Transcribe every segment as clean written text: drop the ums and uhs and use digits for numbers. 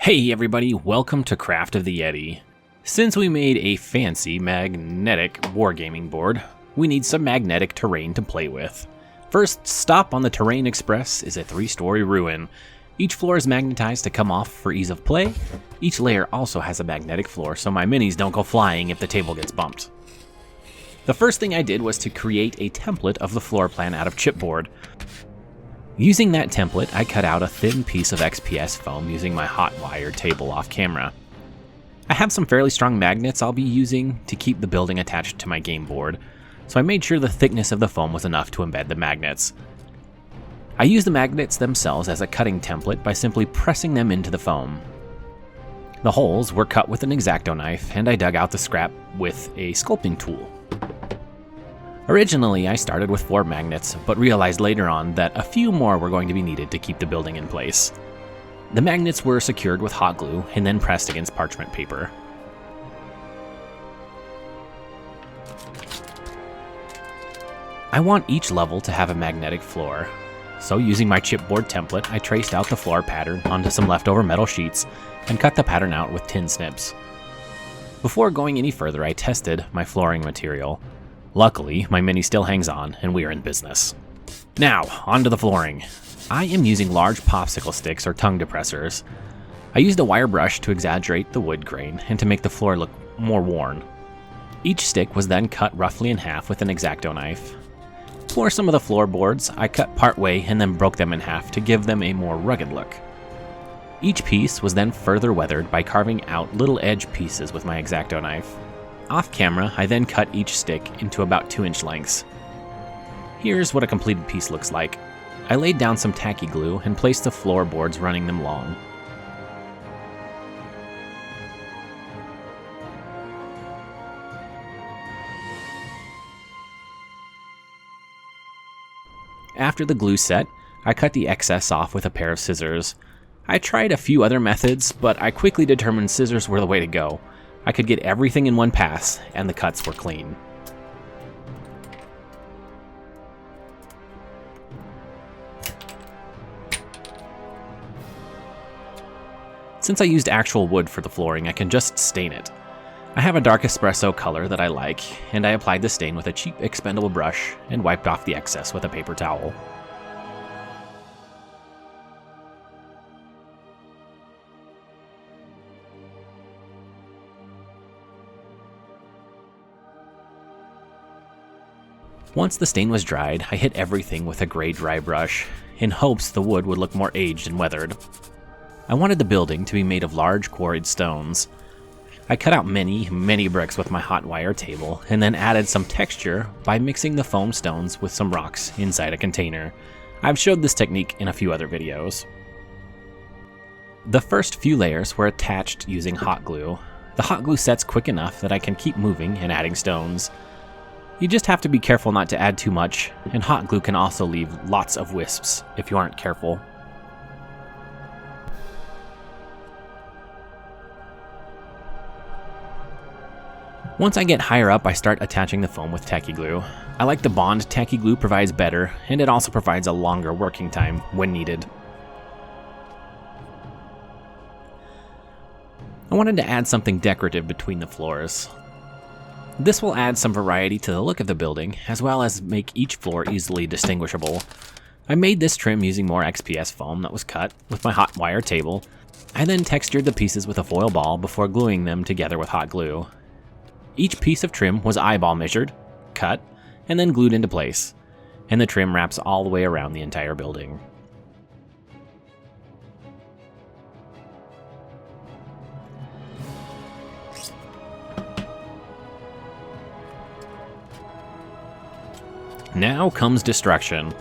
Hey everybody, welcome to Craft of the Yeti. Since we made a fancy magnetic wargaming board, we need some magnetic terrain to play with. First stop on the Terrain Express is a 3-story ruin. Each floor is magnetized to come off for ease of play. Each layer also has a magnetic floor so my minis don't go flying if the table gets bumped. The first thing I did was to create a template of the floor plan out of chipboard. Using that template, I cut out a thin piece of XPS foam using my hot wire table off camera. I have some fairly strong magnets I'll be using to keep the building attached to my game board, so I made sure the thickness of the foam was enough to embed the magnets. I used the magnets themselves as a cutting template by simply pressing them into the foam. The holes were cut with an X-Acto knife, and I dug out the scrap with a sculpting tool. Originally, I started with 4 magnets, but realized later on that a few more were going to be needed to keep the building in place. The magnets were secured with hot glue and then pressed against parchment paper. I want each level to have a magnetic floor, so using my chipboard template, I traced out the floor pattern onto some leftover metal sheets and cut the pattern out with tin snips. Before going any further, I tested my flooring material. Luckily, my mini still hangs on, and we are in business. Now, onto the flooring. I am using large popsicle sticks or tongue depressors. I used a wire brush to exaggerate the wood grain and to make the floor look more worn. Each stick was then cut roughly in half with an X-Acto knife. For some of the floorboards, I cut part way and then broke them in half to give them a more rugged look. Each piece was then further weathered by carving out little edge pieces with my X-Acto knife. Off camera, I then cut each stick into about 2-inch lengths. Here's what a completed piece looks like. I laid down some tacky glue and placed the floorboards running them long. After the glue set, I cut the excess off with a pair of scissors. I tried a few other methods, but I quickly determined scissors were the way to go. I could get everything in one pass, and the cuts were clean. Since I used actual wood for the flooring, I can just stain it. I have a dark espresso color that I like, and I applied the stain with a cheap expendable brush and wiped off the excess with a paper towel. Once the stain was dried, I hit everything with a gray dry brush, in hopes the wood would look more aged and weathered. I wanted the building to be made of large quarried stones. I cut out many bricks with my hot wire table, and then added some texture by mixing the foam stones with some rocks inside a container. I've showed this technique in a few other videos. The first few layers were attached using hot glue. The hot glue sets quick enough that I can keep moving and adding stones. You just have to be careful not to add too much, and hot glue can also leave lots of wisps if you aren't careful. Once I get higher up, I start attaching the foam with tacky glue. I like the bond tacky glue provides better, and it also provides a longer working time when needed. I wanted to add something decorative between the floors. This will add some variety to the look of the building, as well as make each floor easily distinguishable. I made this trim using more XPS foam that was cut with my hot wire table. I then textured the pieces with a foil ball before gluing them together with hot glue. Each piece of trim was eyeball measured, cut, and then glued into place, and the trim wraps all the way around the entire building. Now comes destruction.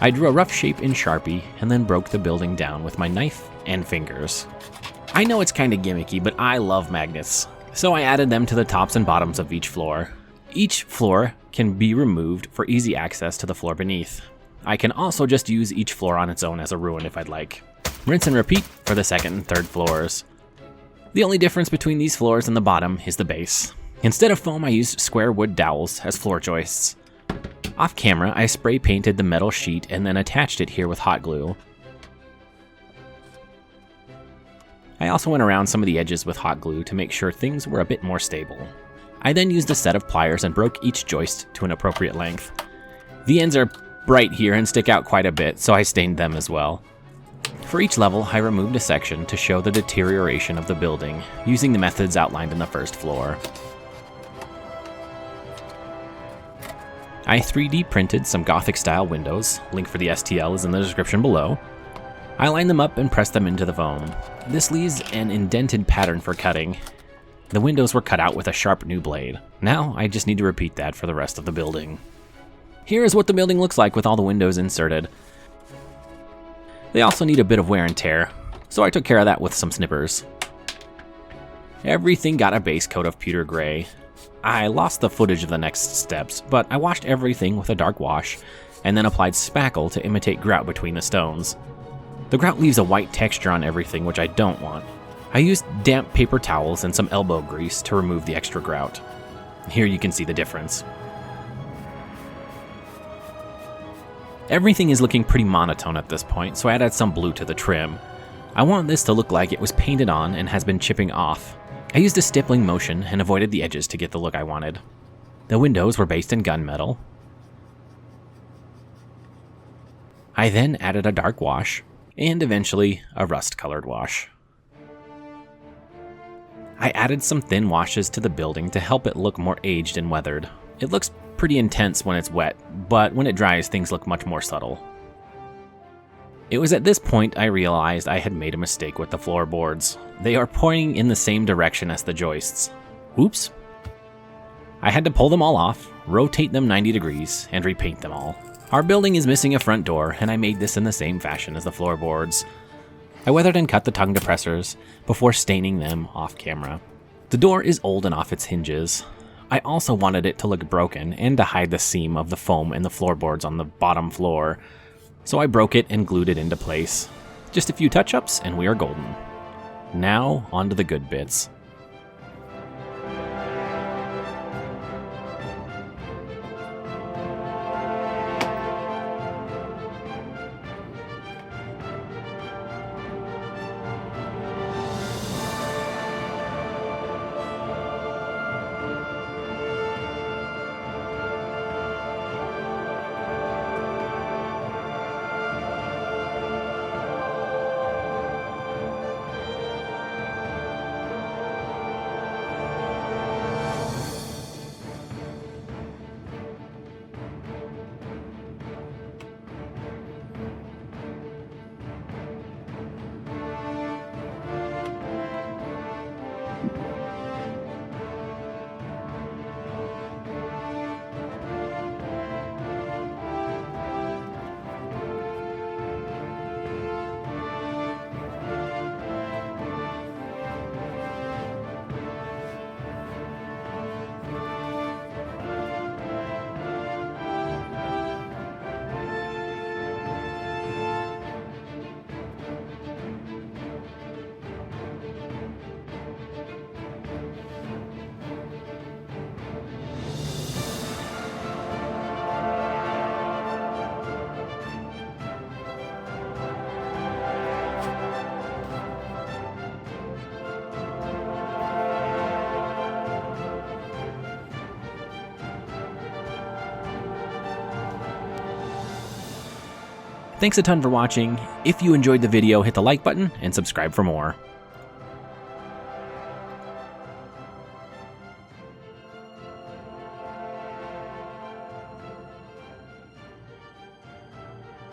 I drew a rough shape in Sharpie and then broke the building down with my knife and fingers. I know it's kinda gimmicky, but I love magnets, so I added them to the tops and bottoms of each floor. Each floor can be removed for easy access to the floor beneath. I can also just use each floor on its own as a ruin if I'd like. Rinse and repeat for the second and third floors. The only difference between these floors and the bottom is the base. Instead of foam, I used square wood dowels as floor joists. Off camera, I spray painted the metal sheet and then attached it here with hot glue. I also went around some of the edges with hot glue to make sure things were a bit more stable. I then used a set of pliers and broke each joist to an appropriate length. The ends are bright here and stick out quite a bit, so I stained them as well. For each level, I removed a section to show the deterioration of the building, using the methods outlined in the first floor. I 3D printed some Gothic style windows, link for the STL is in the description below. I lined them up and pressed them into the foam. This leaves an indented pattern for cutting. The windows were cut out with a sharp new blade. Now I just need to repeat that for the rest of the building. Here is what the building looks like with all the windows inserted. They also need a bit of wear and tear, so I took care of that with some snippers. Everything got a base coat of pewter gray. I lost the footage of the next steps, but I washed everything with a dark wash, and then applied spackle to imitate grout between the stones. The grout leaves a white texture on everything, which I don't want. I used damp paper towels and some elbow grease to remove the extra grout. Here you can see the difference. Everything is looking pretty monotone at this point, so I added some blue to the trim. I want this to look like it was painted on and has been chipping off. I used a stippling motion and avoided the edges to get the look I wanted. The windows were based in gunmetal. I then added a dark wash, and eventually a rust-colored wash. I added some thin washes to the building to help it look more aged and weathered. It looks pretty intense when it's wet, but when it dries, things look much more subtle. It was at this point I realized I had made a mistake with the floorboards. They are pointing in the same direction as the joists. Oops. I had to pull them all off, rotate them 90 degrees, and repaint them all. Our building is missing a front door, and I made this in the same fashion as the floorboards. I weathered and cut the tongue depressors before staining them off camera. The door is old and off its hinges. I also wanted it to look broken and to hide the seam of the foam and the floorboards on the bottom floor, so I broke it and glued it into place. Just a few touch-ups and we are golden. Now, on to the good bits. Thanks a ton for watching. If you enjoyed the video, hit the like button and subscribe for more.